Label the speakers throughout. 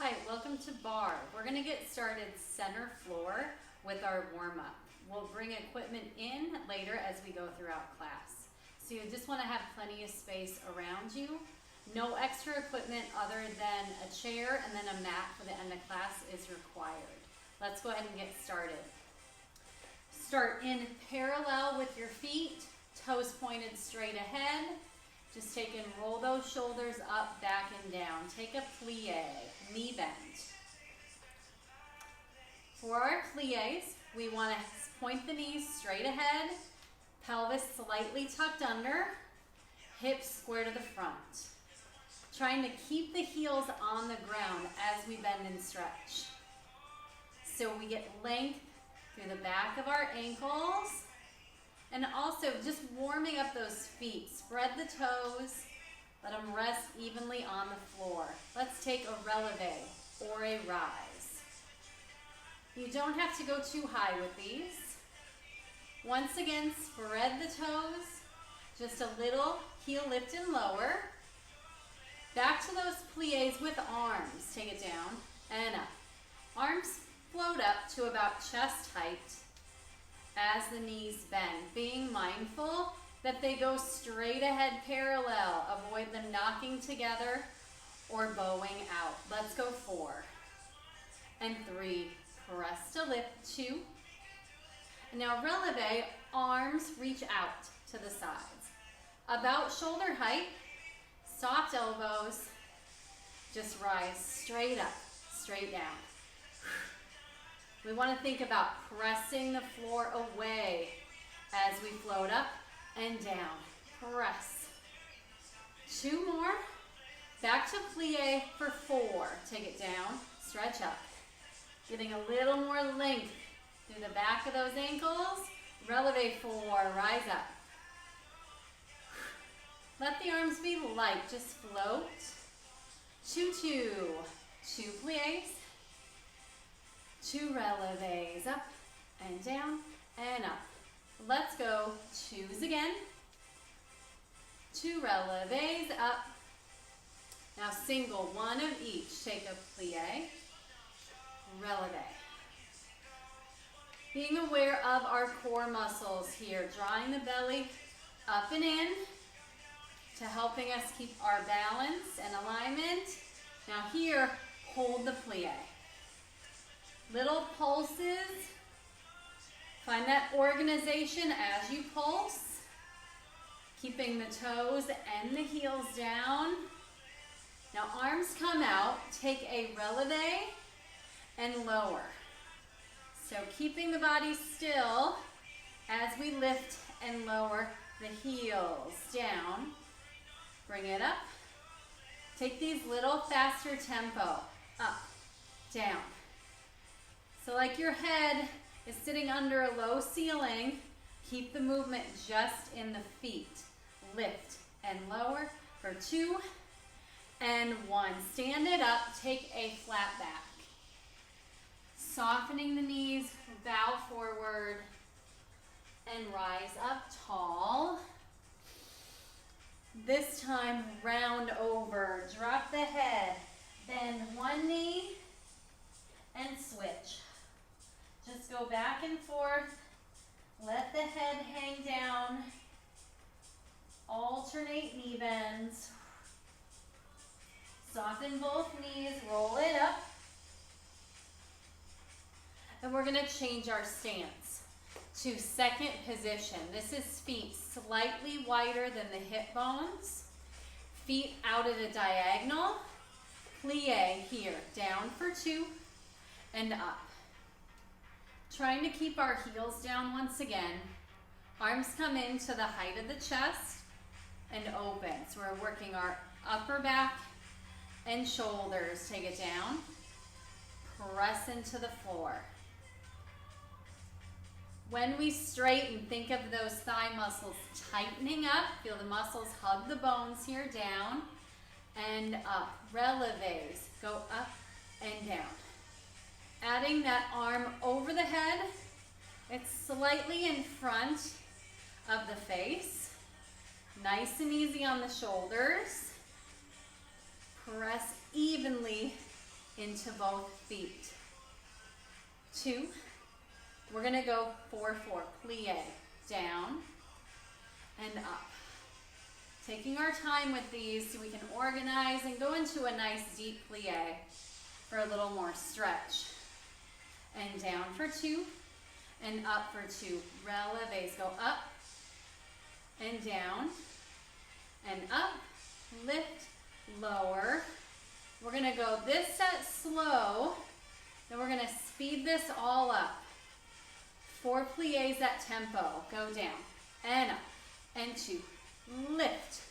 Speaker 1: Hi, welcome to Barre. We're going to get started center floor with our warm-up. We'll bring equipment in later as we go throughout class. So you just want to have plenty of space around you. No extra equipment other than a chair and then a mat for the end of class is required. Let's go ahead and get started. Start in parallel with your feet, toes pointed straight ahead. Just take and roll those shoulders up, back, and down. Take a plie, knee bend. For our plies, we want to point the knees straight ahead, pelvis slightly tucked under, hips square to the front. Trying to keep the heels on the ground as we bend and stretch. So we get length through the back of our ankles. And also just warming up those feet. Spread the toes, let them rest evenly on the floor. Let's take a releve or a rise. You don't have to go too high with these. Once again, spread the toes, just a little heel lift and lower. Back to those plies with arms. Take it down and up. Arms float up to about chest height as the knees bend, being mindful that they go straight ahead parallel. Avoid them knocking together or bowing out. Let's go 4 and 3. Press to lift 2. And now releve, arms reach out to the sides. About shoulder height, soft elbows, just rise straight up, straight down. We want to think about pressing the floor away as we float up and down. Press. 2 more. Back to plie for 4. Take it down, stretch up. Getting a little more length through the back of those ankles. Releve 4, rise up. Let the arms be light, just float. 2, 2. 2 plies. 2 releves, up and down and up. Let's go 2s again. 2 releves, up. Now single, 1 of each. Take a plie, releve. Being aware of our core muscles here, drawing the belly up and in to helping us keep our balance and alignment. Now here, hold the plie. Little pulses. Find that organization as you pulse. Keeping the toes and the heels down. Now arms come out. Take a releve and lower. So keeping the body still as we lift and lower the heels down. Bring it up. Take these little faster tempo. Up, down. So like your head is sitting under a low ceiling, keep the movement just in the feet. Lift and lower for 2 and 1. Stand it up, take a flat back. Softening the knees, bow forward and rise up tall. This time round over, drop the head, bend one knee and switch. Just go back and forth, let the head hang down, alternate knee bends, soften both knees, roll it up, and we're going to change our stance to second position. This is feet slightly wider than the hip bones, feet out at a diagonal, plie here, down for 2 and up. Trying to keep our heels down once again. Arms come into the height of the chest and open. So we're working our upper back and shoulders. Take it down. Press into the floor. When we straighten, think of those thigh muscles tightening up. Feel the muscles hug the bones here, down and up. Releves, go up and down. Adding that arm over the head. It's slightly in front of the face. Nice and easy on the shoulders. Press evenly into both feet. 2. We're gonna go 4-4, plie, down and up. Taking our time with these so we can organize and go into a nice deep plie for a little more stretch. And down for 2, and up for 2. Releves, go up and down and up, lift, lower. We're gonna go this set slow, then we're gonna speed this all up. 4 plies at tempo, go down and up and 2, lift.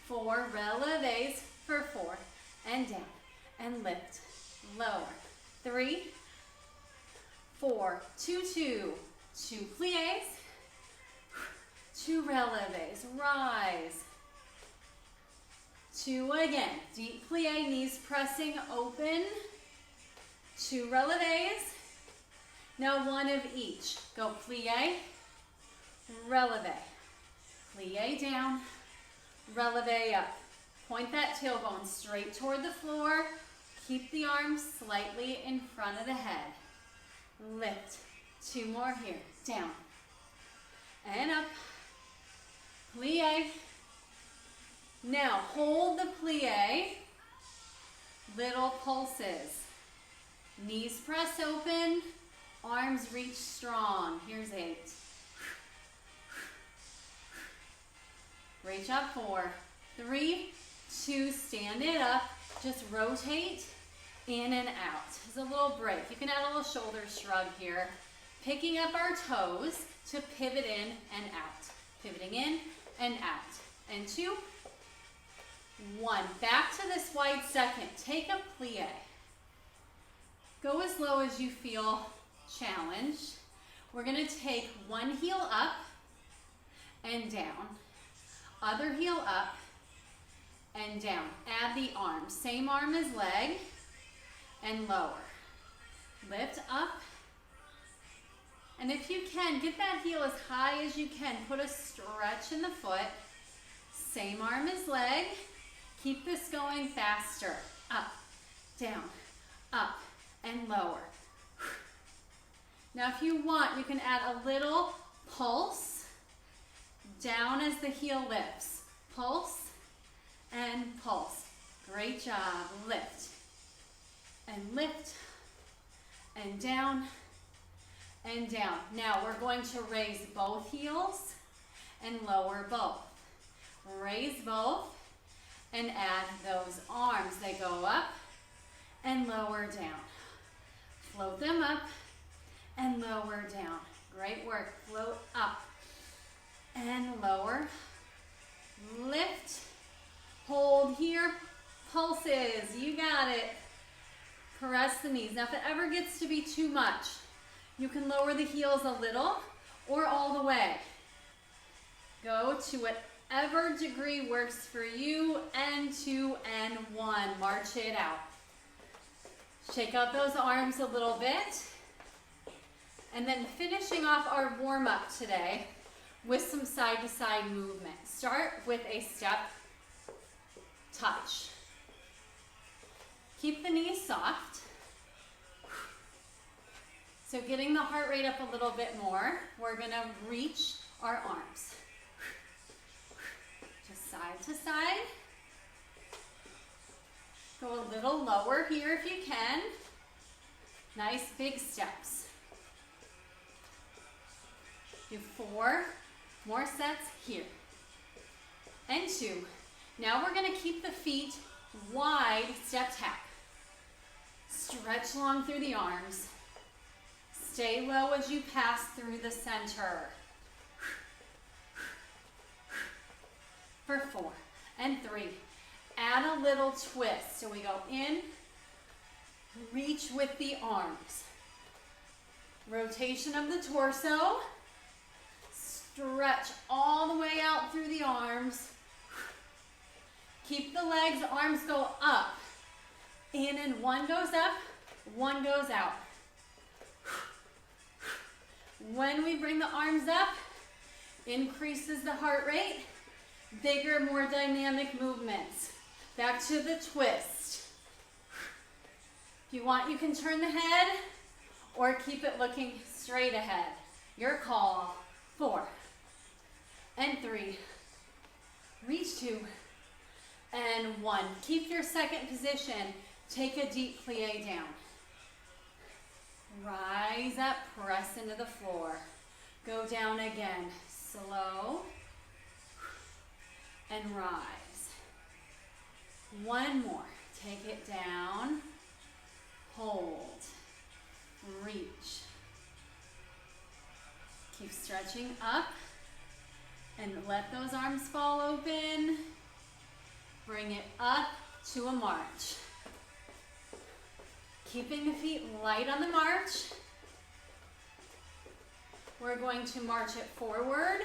Speaker 1: 4 releves for 4 and down and lift, lower. 3, 4, 2, 2, 2 plies, 2 releves, rise. 2 again, deep plie, knees pressing open. 2 releves. Now 1 of each. Go plie, releve, plie down, releve up. Point that tailbone straight toward the floor. Keep the arms slightly in front of the head. Lift. 2 more here. Down and up. Plie. Now hold the plie. Little pulses. Knees press open. Arms reach strong. Here's 8. Reach up 4. 3, 2, stand it up. Just rotate in and out. There's a little break. You can add a little shoulder shrug here. Picking up our toes to pivot in and out. Pivoting in and out. And 2, 1. Back to this wide second. Take a plie. Go as low as you feel challenged. We're going to take one heel up and down. Other heel up and down. Add the arm. Same arm as leg and lower. Lift up. And if you can, get that heel as high as you can. Put a stretch in the foot. Same arm as leg. Keep this going faster. Up, down, up, and lower. Now if you want, you can add a little pulse down as the heel lifts. Pulse and pulse. Great job. Lift and lift and down and down. Now we're going to raise both heels and lower both. Raise both and add those arms. They go up and lower down. Float them up and lower down. Great work. Float up and lower. Lift. Hold here. Pulses. You got it. Press the knees. Now if it ever gets to be too much, you can lower the heels a little or all the way. Go to whatever degree works for you. And 2 and 1. March it out. Shake out those arms a little bit. And then finishing off our warm-up today with some side-to-side movement. Start with a step touch. Keep the knees soft. So getting the heart rate up a little bit more, we're gonna reach our arms. Just side to side. Go a little lower here if you can. Nice big steps. Do 4 more sets here. And 2. Now we're gonna keep the feet wide, step tap. Stretch long through the arms. Stay low as you pass through the center. For 4 and 3. Add a little twist. So we go in, reach with the arms. Rotation of the torso. Stretch all the way out through the arms. Keep the legs, arms go up. In and 1 goes up, 1 goes out. When we bring the arms up, increases the heart rate, bigger, more dynamic movements. Back to the twist. If you want, you can turn the head or keep it looking straight ahead. Your call. 4 and 3. Reach 2 and 1. Keep your second position. Take a deep plie down. Rise up, press into the floor. Go down again. Slow and rise. One more. Take it down. Hold. Reach. Keep stretching up and let those arms fall open. Bring it up to a march. Keeping the feet light on the march. We're going to march it forward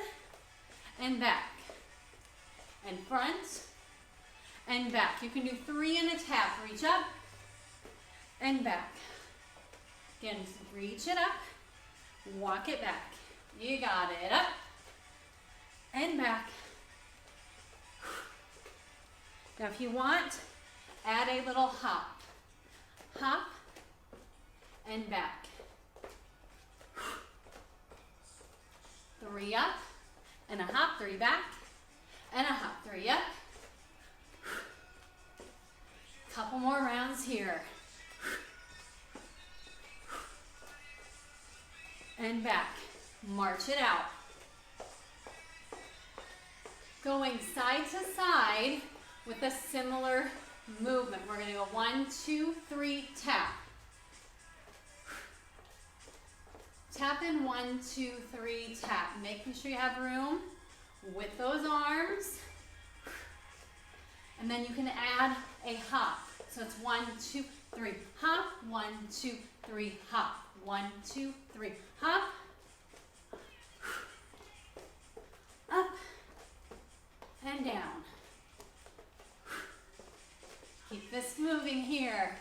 Speaker 1: and back and front and back. You can do 3 in a tap. Reach up and back. Again, reach it up, walk it back. You got it. Up and back. Now if you want, add a little hop. Hop and back. 3 up and a hop, 3 back and a hop, 3 up. Couple more rounds here. And back. March it out. Going side to side with a similar movement. We're going to go 1, 2, 3, tap. Tap in 1, 2, 3, tap. Making sure you have room with those arms. And then you can add a hop. So it's 1, 2, 3, hop. 1, 2, 3, hop. 1, 2, 3, hop. Up and down. Keep this moving here.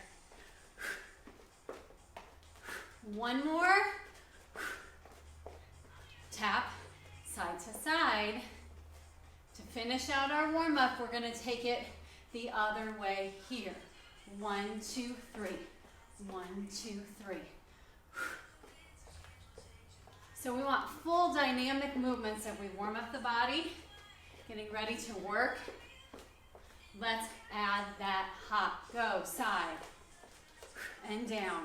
Speaker 1: One more. Tap side to side. To finish out our warm-up, we're going to take it the other way here. 1, 2, 3. 1, 2, 3. So we want full dynamic movements as we warm up the body, getting ready to work. Let's add that hop. Go side and down.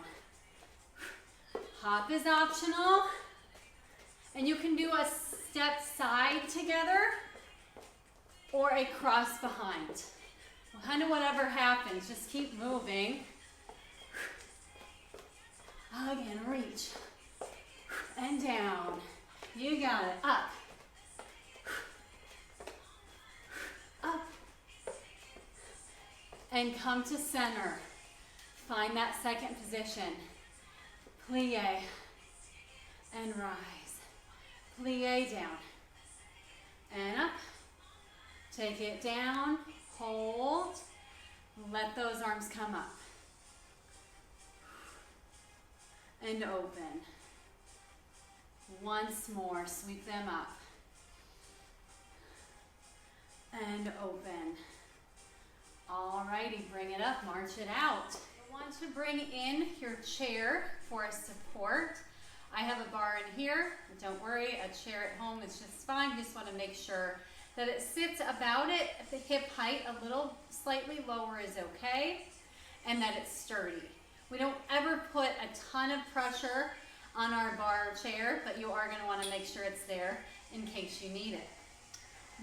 Speaker 1: Hop is optional, and you can do a step side together or a cross behind. Kind of whatever happens, just keep moving. Again, reach. And down. You got it. Up. Up. And come to center. Find that second position. Plie. And rise. Plie down. And up. Take it down. Hold. Let those arms come up. And open. Once more, sweep them up. And open. Alrighty, bring it up, march it out. You want to bring in your chair for support. I have a bar in here. Don't worry, a chair at home is just fine. Just want to make sure that it sits about it at the hip height. A little slightly lower is okay. And that it's sturdy. We don't ever put a ton of pressure on our bar or chair, but you are going to want to make sure it's there in case you need it.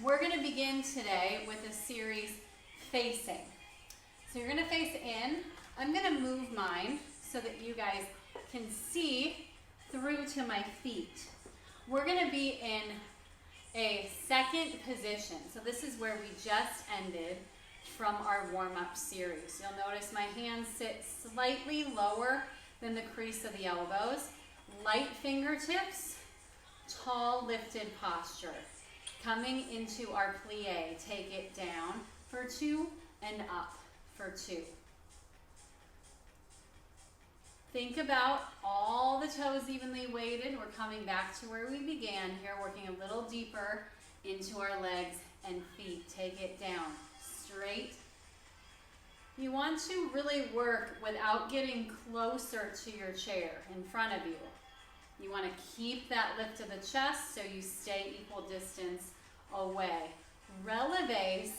Speaker 1: We're going to begin today with a series facing. So you're going to face in. I'm going to move mine so that you guys can see through to my feet. We're going to be in a second position. So this is where we just ended from our warm-up series. You'll notice my hands sit slightly lower than the crease of the elbows. Light fingertips, tall lifted posture. Coming into our plie, take it down for 2 and up for 2. Think about all the toes evenly weighted. We're coming back to where we began here, working a little deeper into our legs and feet. Take it down, straight You want to really work without getting closer to your chair in front of you. You want to keep that lift of the chest so you stay equal distance away. Releves,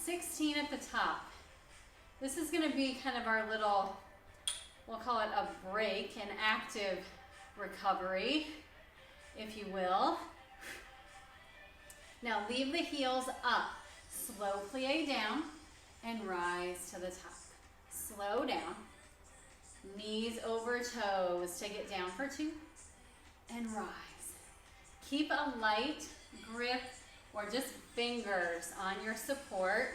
Speaker 1: 16 at the top. This is going to be kind of our little, we'll call it a break, an active recovery, if you will. Now leave the heels up. Slow plie down and rise to the top. Slow down. Knees over toes. Take it down for 2 and rise. Keep a light grip or just fingers on your support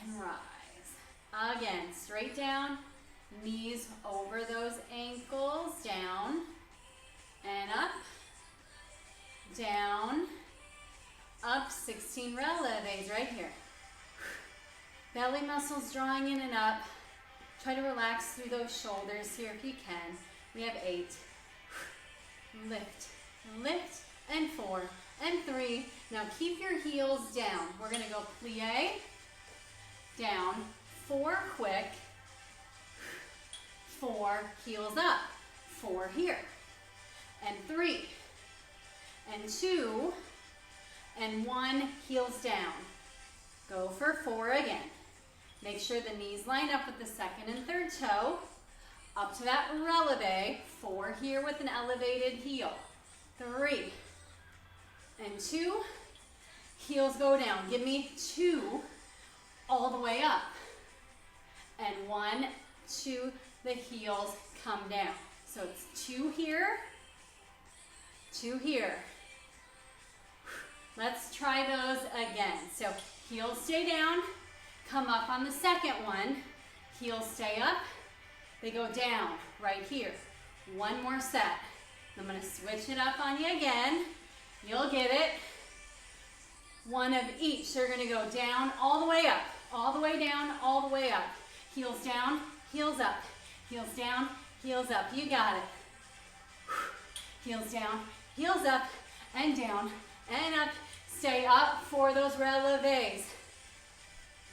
Speaker 1: and rise. Again, straight down, knees over those ankles, down and up, down, up, 16 releves right here. Belly muscles drawing in and up. Try to relax through those shoulders here if you can. We have 8. Lift, lift, and 4, and 3. Now keep your heels down. We're gonna go plie, down, 4 quick, 4, heels up, 4 here, and 3, and 2, and 1, heels down. Go for 4 again. Make sure the knees line up with the second and third toe. Up to that releve, 4 here with an elevated heel. 3, and 2, heels go down. Give me 2 all the way up. And 1, 2, the heels come down. So it's 2 here, 2 here. Let's try those again. So heels stay down, come up on the second one, heels stay up, they go down right here. 1 more set. I'm gonna switch it up on you again. You'll get it. 1 of each. So you're gonna go down, all the way up, all the way down, all the way up. Heels down, heels up, heels down, heels up. You got it. Heels down, heels up, and down, and up. Stay up for those releves.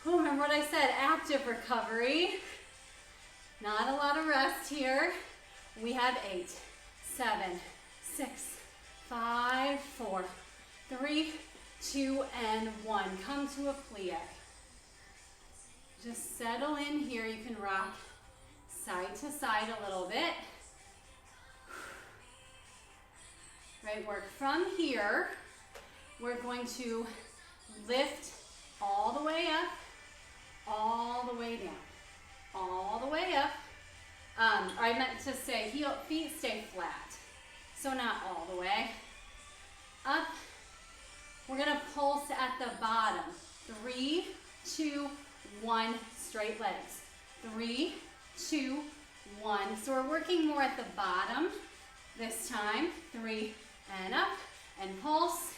Speaker 1: Oh, remember what I said, active recovery. Not a lot of rest here. We have 8, 7, 6, 5, 4, 3, 2, and 1. Come to a plie. Just settle in here. You can rock side to side a little bit. Right, work from here. We're going to lift all the way up, all the way down, all the way up. I meant to say feet stay flat, so not all the way. Up. We're going to pulse at the bottom. 3, 2, 1, straight legs. 3, 2, 1. So we're working more at the bottom this time. 3, and up, and pulse.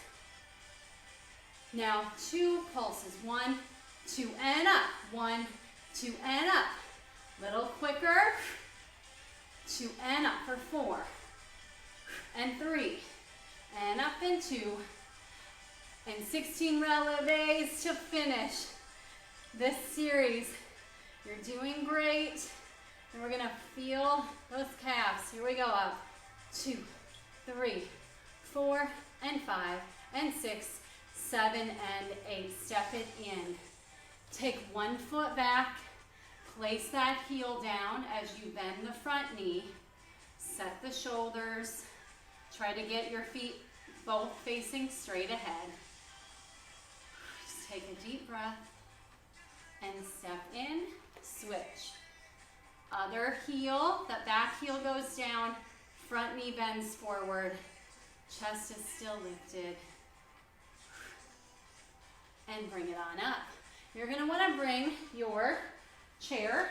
Speaker 1: Now 2 pulses. 1, 2, and up. 1, 2, and up. Little quicker. 2 and up for 4, and 3, and up and 2, and 16 releves to finish this series. You're doing great. And we're gonna feel those calves. Here we go, up. 2, 3, 4, and 5, and 6, 7, and 8. Step it in. Take 1 foot back. Place that heel down as you bend the front knee. Set the shoulders. Try to get your feet both facing straight ahead. Just take a deep breath and step in, switch. Other heel, that back heel goes down, front knee bends forward, chest is still lifted. And bring it on up. You're gonna wanna bring your chair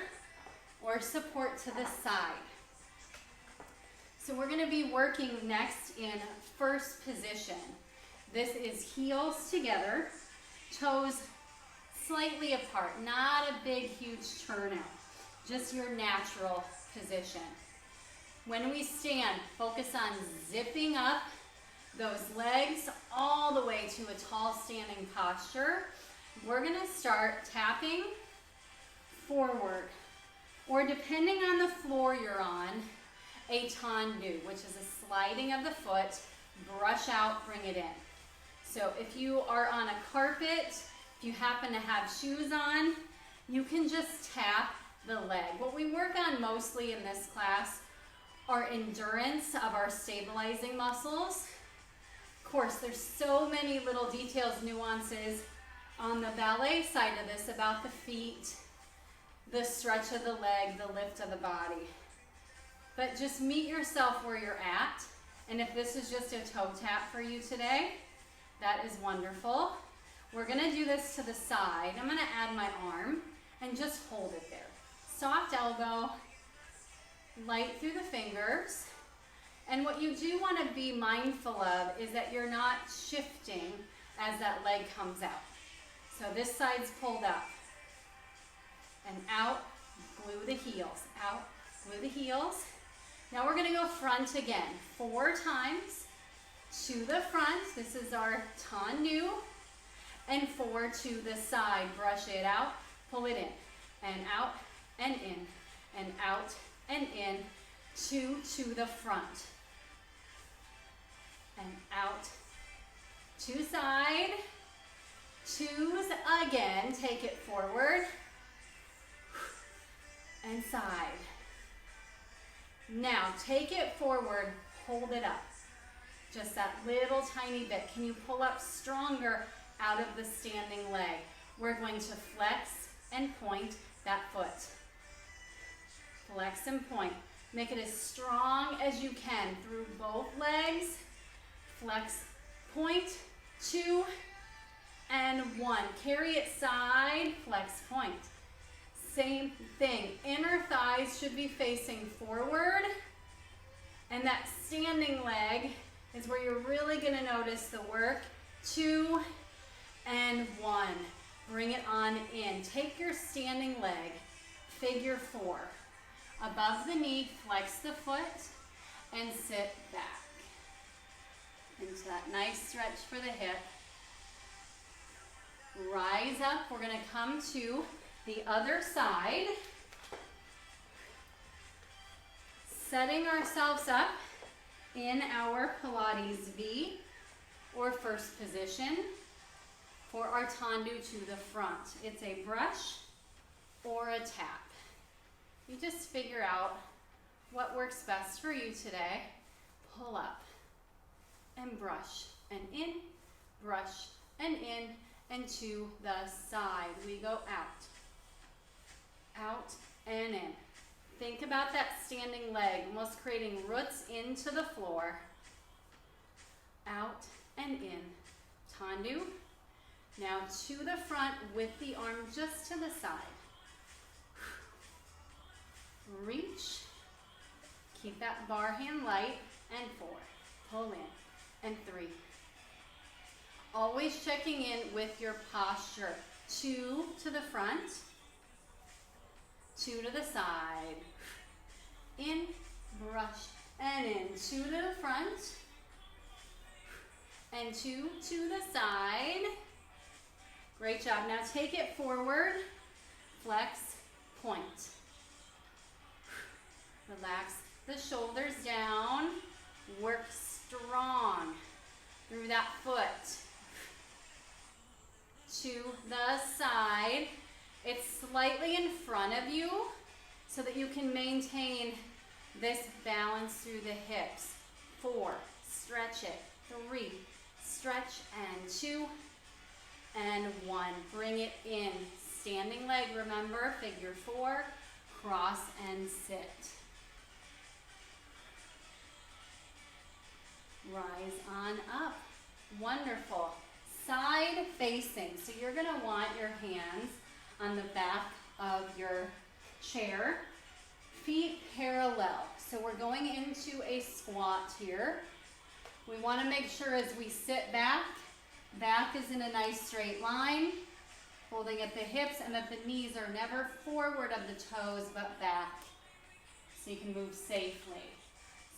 Speaker 1: or support to the side. So we're going to be working next in first position. This is heels together, toes slightly apart, not a big huge turnout, just your natural position. When we stand, focus on zipping up those legs all the way to a tall standing posture. We're going to start tapping forward. Or depending on the floor you're on, a tendu, which is a sliding of the foot, brush out, bring it in. So if you are on a carpet, if you happen to have shoes on, you can just tap the leg. What we work on mostly in this class are endurance of our stabilizing muscles. Of course, there's so many little details, nuances on the ballet side of this about the feet, the stretch of the leg, the lift of the body. But just meet yourself where you're at. And if this is just a toe tap for you today, that is wonderful. We're gonna do this to the side. I'm gonna add my arm and just hold it there. Soft elbow, light through the fingers. And what you do wanna be mindful of is that you're not shifting as that leg comes out. So this side's pulled up. And out, glue the heels. Out, glue the heels. Now we're gonna go front again, 4 times. To the front, this is our tendu. And 4 to the side, brush it out, pull it in. And out, and in, and out, and in. 2 to the front. And out, to side. 2s again, take it forward. And side. Now take it forward, hold it up. Just that little tiny bit. Can you pull up stronger out of the standing leg? We're going to flex and point that foot. Flex and point. Make it as strong as you can through both legs. Flex, point, 2, and 1. Carry it side, flex, point. Same thing, inner thighs should be facing forward, and that standing leg is where you're really gonna notice the work. 2 and 1, bring it on in. Take your standing leg, figure 4. Above the knee, flex the foot, and sit back. Into that nice stretch for the hip. Rise up, we're gonna come to the other side, setting ourselves up in our Pilates V or first position for our tendu to the front. It's a brush or a tap. You just figure out what works best for you today. Pull up and brush and in, brush and in, and to the side. We go out and in. Think about that standing leg, almost creating roots into the floor. Out and in. Tendu. Now to the front with the arm just to the side. Reach. Keep that bar hand light. And 4. Pull in. And 3. Always checking in with your posture. 2 to the front. 2 to the side. In, brush, and in. 2 to the front. And 2 to the side. Great job. Now take it forward. Flex, point. Relax the shoulders down. Work strong through that foot. To the side. It's slightly in front of you so that you can maintain this balance through the hips. 4, stretch it. 3, stretch, and 2, and 1. Bring it in. Standing leg, remember, figure 4, cross and sit. Rise on up. Wonderful. Side facing. So you're going to want your hands on the back of your chair, feet parallel. So we're going into a squat here. We want to make sure as we sit back, back is in a nice straight line, holding at the hips and that the knees are never forward of the toes but back, so you can move safely.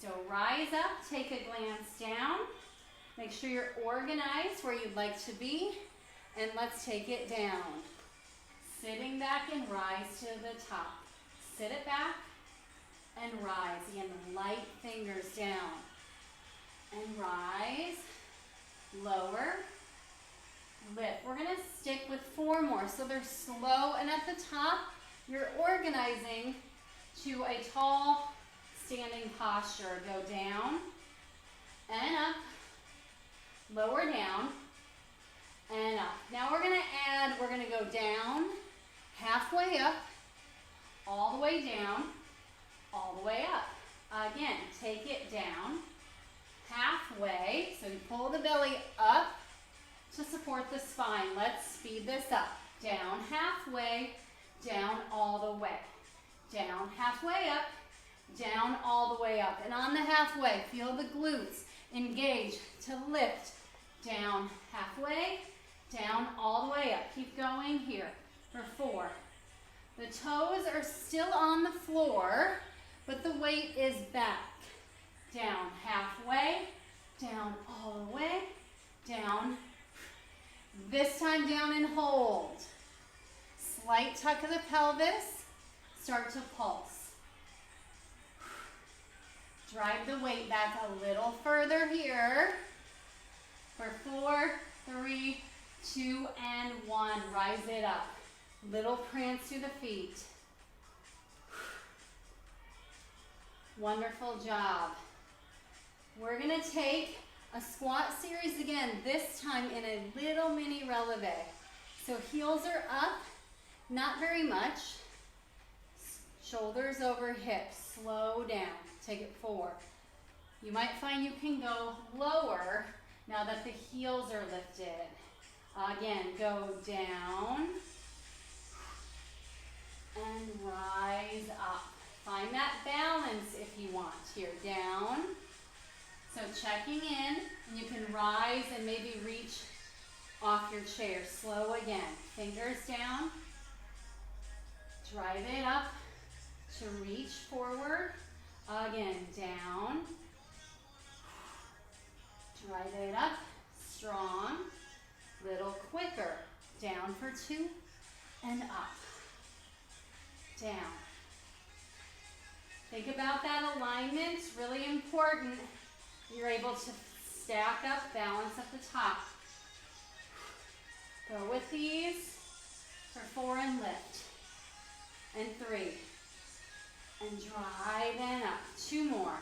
Speaker 1: So rise up, take a glance down, make sure you're organized where you'd like to be, and let's take it down. Sitting back and rise to the top. Sit it back and rise. Again, light fingers down. And rise, lower, lift. We're gonna stick with 4 more. So they're slow, and at the top, you're organizing to a tall standing posture. Go down and up, lower down, and up. Now we're gonna go down, halfway up, all the way down, all the way up. Again, take it down, halfway, so you pull the belly up to support the spine. Let's speed this up. Down halfway, down all the way. Down halfway up, down all the way up. And on the halfway, feel the glutes engage to lift. Down halfway, down all the way up. Keep going here for 4. The toes are still on the floor, but the weight is back. Down halfway, down all the way, down. This time down and hold. Slight tuck of the pelvis, start to pulse. Drive the weight back a little further here. For 4, 3, 2, and 1. Rise it up. Little prance through the feet. Wonderful job. We're gonna take a squat series again, this time in a little mini releve. So heels are up, not very much. Shoulders over hips, slow down. Take it 4. You might find you can go lower now that the heels are lifted. Again, go down and rise up. Find that balance if you want here. Down. So checking in, and you can rise and maybe reach off your chair. Slow again. Fingers down. Drive it up to reach forward. Again, down. Drive it up. Strong. Little quicker. Down for 2 and up. Down. Think about that alignment. Really important. You're able to stack up, balance at the top. Go with these for 4 and lift. And 3. And drive and up. 2 more.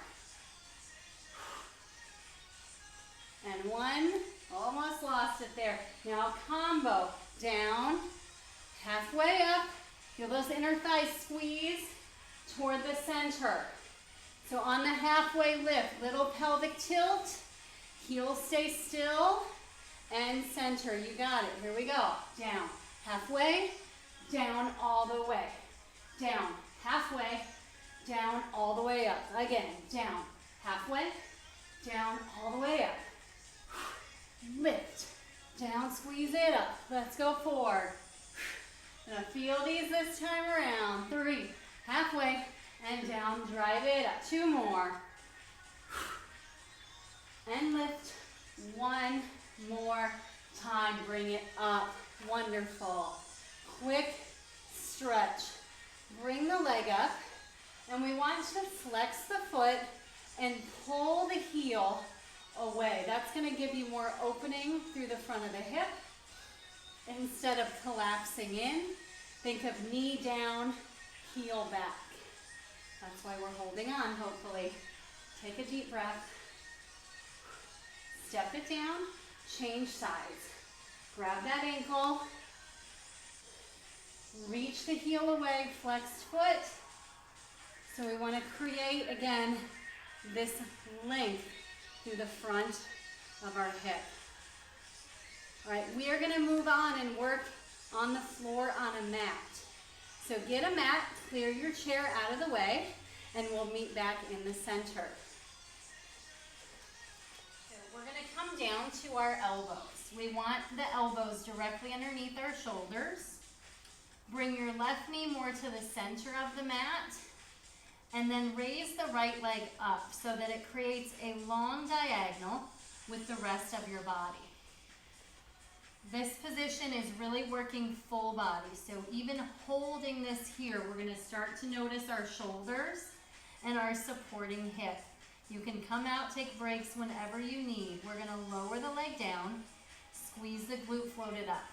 Speaker 1: And 1. Almost lost it there. Now combo. Down. Halfway up. Feel those inner thighs squeeze toward the center. So on the halfway lift, little pelvic tilt, heels stay still, and center. You got it. Here we go. Down, halfway, down all the way. Down, halfway, down all the way up. Again, down, halfway, down all the way up. Lift, down, squeeze it up. Let's go forward. Gonna feel these this time around. 3, halfway, and down, drive it up. 2 more. And lift. 1 more time. Bring it up. Wonderful. Quick stretch. Bring the leg up. And we want to flex the foot and pull the heel away. That's going to give you more opening through the front of the hip. Instead of collapsing in, think of knee down, heel back. That's why we're holding on, hopefully. Take a deep breath. Step it down, change sides. Grab that ankle. Reach the heel away, flexed foot. So we want to create, again, this length through the front of our hip. All right, we are going to move on and work on the floor on a mat. So get a mat, clear your chair out of the way, and we'll meet back in the center. So we're going to come down to our elbows. We want the elbows directly underneath our shoulders. Bring your left knee more to the center of the mat, and then raise the right leg up so that it creates a long diagonal with the rest of your body. This position is really working full body. So even holding this here, we're going to start to notice our shoulders and our supporting hip. You can come out, take breaks whenever you need. We're going to lower the leg down, squeeze the glute, float it up.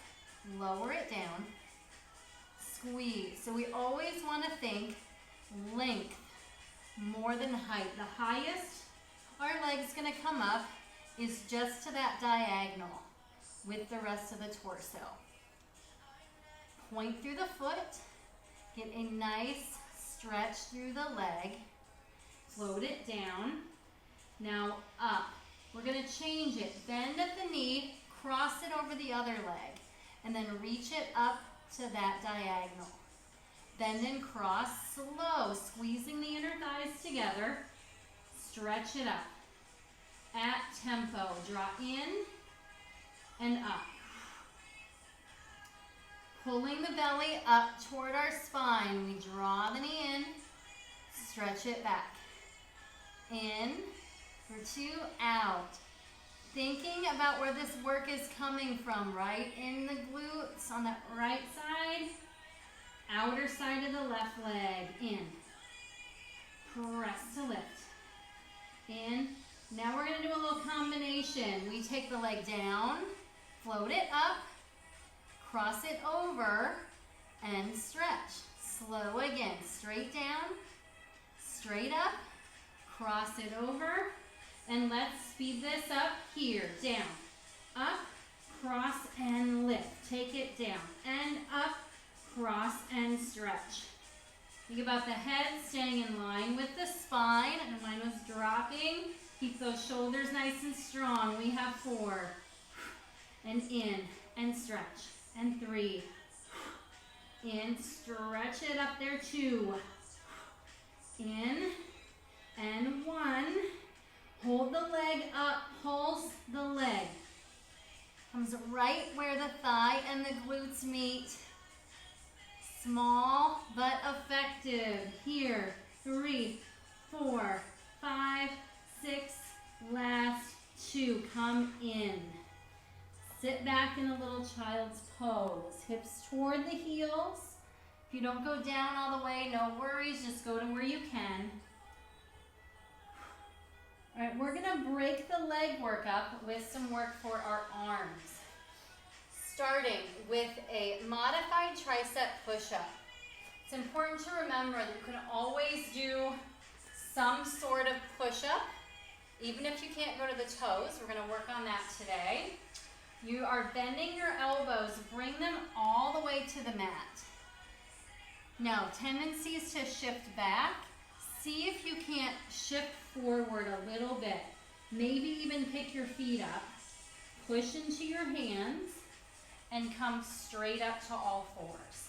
Speaker 1: Lower it down, squeeze. So we always want to think length more than height. The highest our leg's going to come up is just to that diagonal with the rest of the torso. Point through the foot, get a nice stretch through the leg, float it down. Now up. We're going to change it. Bend at the knee, cross it over the other leg, and then reach it up to that diagonal. Bend and cross, slow, squeezing the inner thighs together. Stretch it up. At tempo, draw in and up. Pulling the belly up toward our spine. We draw the knee in, stretch it back. In for 2, out. Thinking about where this work is coming from, right in the glutes on that right side, outer side of the left leg, in. Press to lift. In. Now we're going to do a little combination. We take the leg down, float it up, cross it over, and stretch. Slow again. Straight down, straight up, cross it over, and let's speed this up here. Down, up, cross, and lift. Take it down, and up, cross, and stretch. Think about the head staying in line with the spine, and mine was dropping. Keep those shoulders nice and strong. We have 4. And in, and stretch. And 3. In, stretch it up there, 2. In, and 1. Hold the leg up, pulse the leg. Comes right where the thigh and the glutes meet. Small but effective. Here, 3, 4, 5, 6, last 2. Come in. Sit back in a little child's pose. Hips toward the heels. If you don't go down all the way, no worries. Just go to where you can. All right, we're gonna break the leg work up with some work for our arms. Starting with a modified tricep push-up. It's important to remember that you can always do some sort of push-up, even if you can't go to the toes. We're gonna work on that today. You are bending your elbows, bring them all the way to the mat. Now, tendencies to shift back. See if you can't shift forward a little bit. Maybe even pick your feet up. Push into your hands and come straight up to all 4s.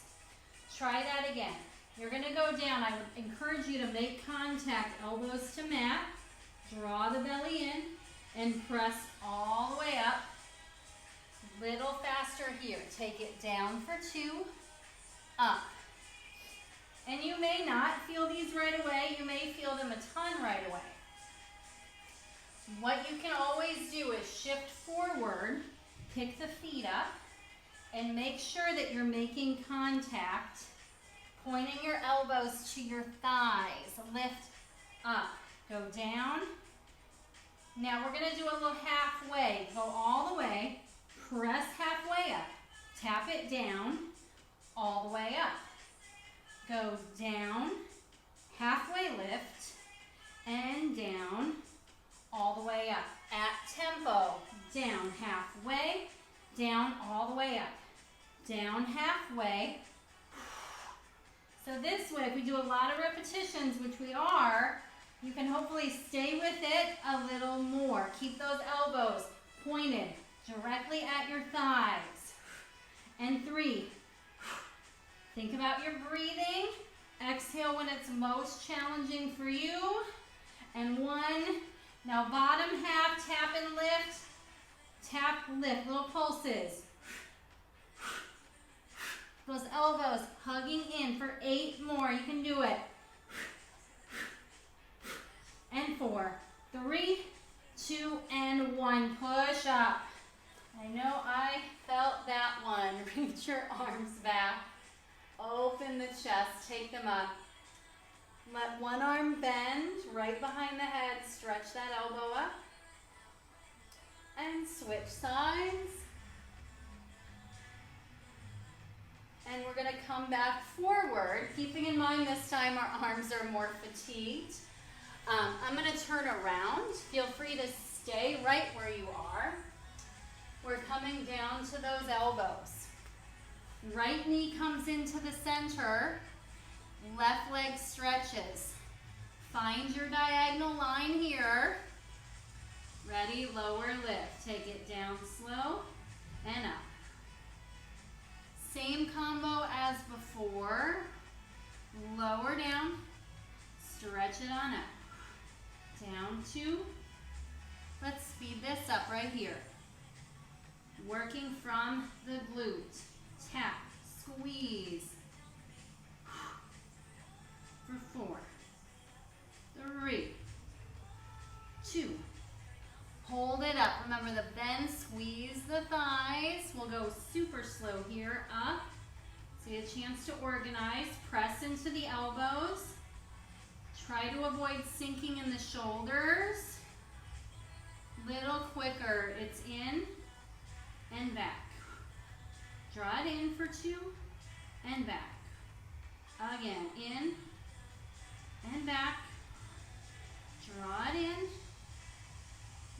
Speaker 1: Try that again. You're going to go down. I would encourage you to make contact, elbows to mat. Draw the belly in and press all the way up. Little faster here. Take it down for 2, up. And you may not feel these right away. You may feel them a ton right away. What you can always do is shift forward, pick the feet up, and make sure that you're making contact, pointing your elbows to your thighs. Lift up, go down. Now we're going to do a little halfway. Go all the way, press halfway up, tap it down, all the way up. Go down, halfway lift, and down, all the way up. At tempo, down halfway, down all the way up. Down halfway. So this way, if we do a lot of repetitions, which we are, you can hopefully stay with it a little more. Keep those elbows pointed directly at your thighs. And 3. Think about your breathing. Exhale when it's most challenging for you. And 1. Now bottom half, tap and lift. Tap, lift, little pulses. Those elbows hugging in for 8 more. You can do it. And 4, 3, 2, and 1. Push up. I know I felt that one. Reach your arms back. Open the chest, take them up. Let one arm bend right behind the head. Stretch that elbow up. And switch sides. And we're going to come back forward, keeping in mind this time our arms are more fatigued. I'm going to turn around. Feel free to stay right where you are. We're coming down to those elbows. Right knee comes into the center. Left leg stretches. Find your diagonal line here. Ready, lower lift. Take it down slow and up. Same combo as before. Lower down, stretch it on up. Down 2. Let's speed this up right here. Working from the glute. Tap, squeeze. For 4, 3, 2. Hold it up. Remember the bend, squeeze the thighs. We'll go super slow here. Up. So you have a chance to organize. Press into the elbows. Try to avoid sinking in the shoulders. Little quicker. It's in and back. Draw it in for 2 and back. Again, in and back. Draw it in.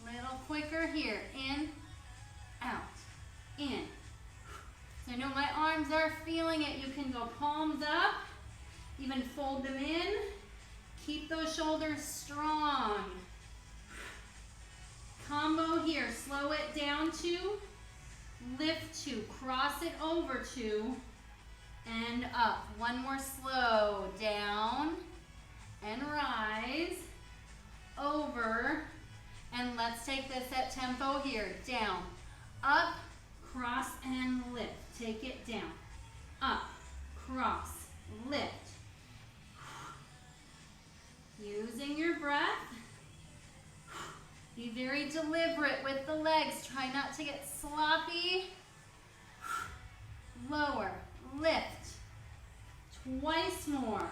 Speaker 1: Little quicker here. In, out, in. So I know my arms are feeling it. You can go palms up, even fold them in. Keep those shoulders strong. Combo here. Slow it down 2, lift 2, cross it over 2, and up. One more slow. Down and rise, over, and let's take this at tempo here. Down, up, cross, and lift. Take it down, up, cross, lift. Using your breath. Be very deliberate with the legs. Try not to get sloppy. Lower, lift. Twice more.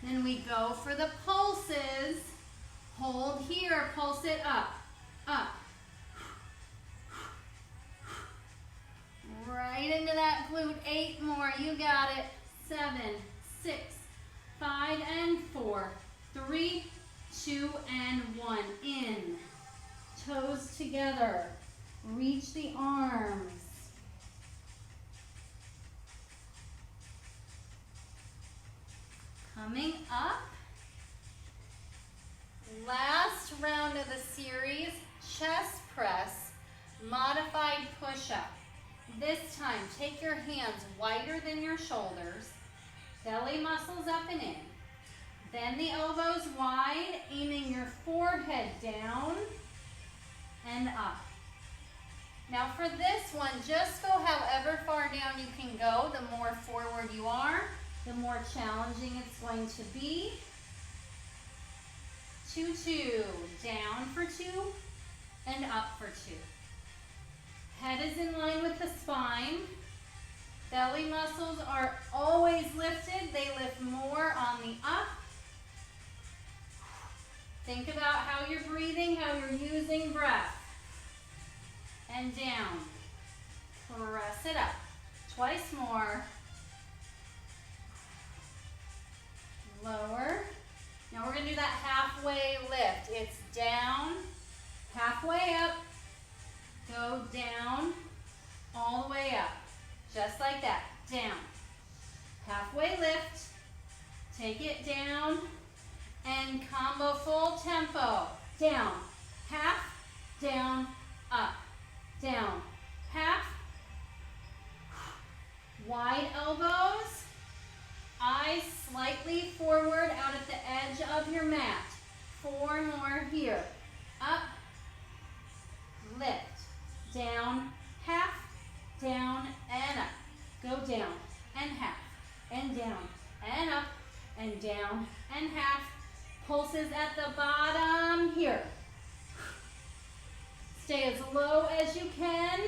Speaker 1: Then we go for the pulses. Hold here, pulse it up, up. Right into that glute. 8 more, you got it. 7, 6, 5, and 4, 3, 2, and 1. In. Toes together. Reach the arms. Coming up. Last round of the series, chest press, modified push-up. This time, take your hands wider than your shoulders, belly muscles up and in. Bend the elbows wide, aiming your forehead down and up. Now for this one, just go however far down you can go. The more forward you are, the more challenging it's going to be. 2, 2, down for 2, and up for 2. Head is in line with the spine. Belly muscles are always lifted. They lift more on the up. Think about how you're breathing, how you're using breath. And down. Press it up. Twice more. Lower. Now we're going to do that halfway lift. It's down, halfway up, go down, all the way up. Just like that. Down. Halfway lift. Take it down. And combo full tempo. Down. Half. Down. Up. Down. Half. Wide elbows. Eyes slightly forward out at the edge of your mat. 4 more here. Up. Lift. Down. Half. Down and up. Go down and half. And down and up. And down and half. Pulses at the bottom here. Stay as low as you can.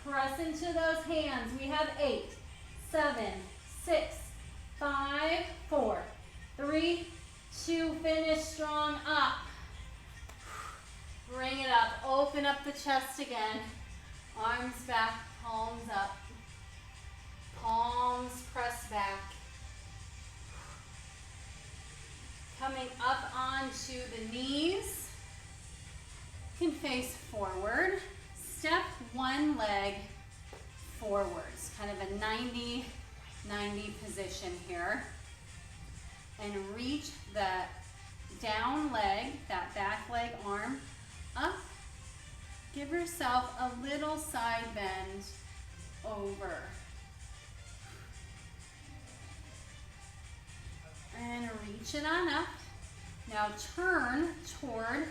Speaker 1: Press into those hands. We have 8, 7, 6, 5, 4, 3, 2, finish strong, up. Bring it up, open up the chest again. Arms back, palms up. Palms press back. Coming up onto the knees. You can face forward. Step one leg forwards, kind of a 90-90 position here. And reach the down leg, that back leg arm up. Give yourself a little side bend over. And reach it on up. Now turn toward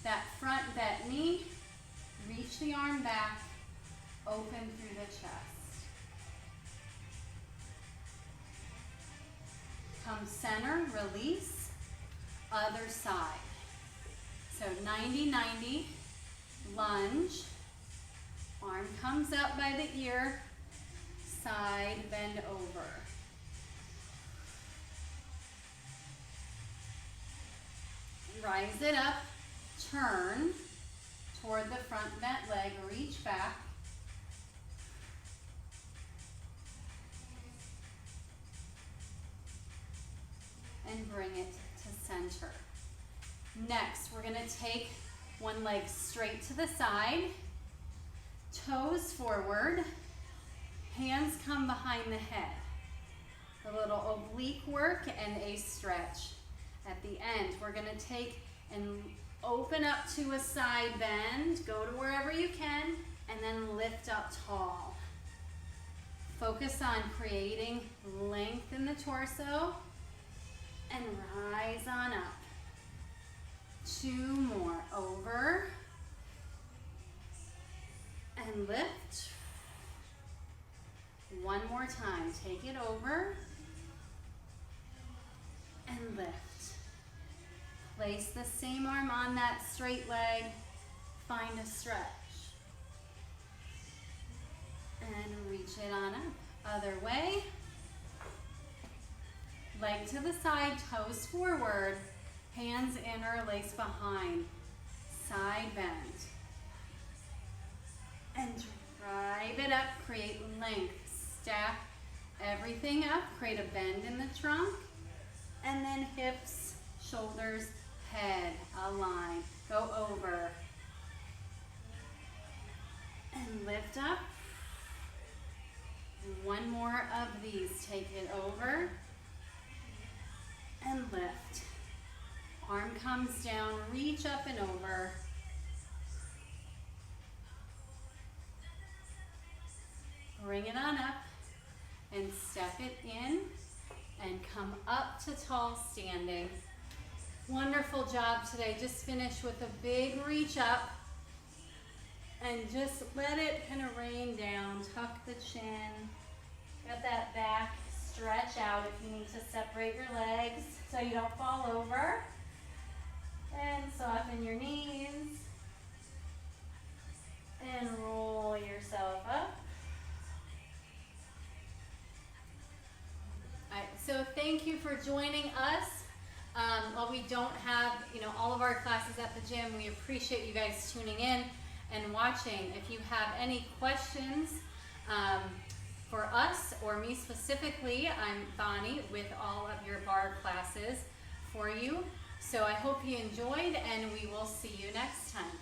Speaker 1: that front bent knee. Reach the arm back, open through the chest. Come center, release, other side. So 90-90, lunge, arm comes up by the ear, side bend over. Rise it up, turn toward the front bent leg, reach back. And bring it to center. Next, we're gonna take one leg straight to the side, toes forward, hands come behind the head. A little oblique work and a stretch. At the end, we're gonna take and open up to a side bend, go to wherever you can, and then lift up tall. Focus on creating length in the torso, and rise on up. 2 more, over, and lift. 1 more time, take it over, and lift. Place the same arm on that straight leg, find a stretch. And reach it on up. Other way. Leg to the side, toes forward, hands interlace behind, side bend. And drive it up, create length. Stack everything up, create a bend in the trunk, and then hips, shoulders, head, align, go over, and lift up. And 1 more of these, take it over, and lift. Arm comes down, reach up and over. Bring it on up, and step it in, and come up to tall standing. Wonderful job today. Just finish with a big reach up and just let it kind of rain down. Tuck the chin. Got that back stretch out if you need to separate your legs so you don't fall over. And soften your knees. And roll yourself up. All right, so thank you for joining us. While we don't have, all of our classes at the gym, we appreciate you guys tuning in and watching. If you have any questions for us or me specifically, I'm Bonnie with all of your Barre classes for you. So I hope you enjoyed, and we will see you next time.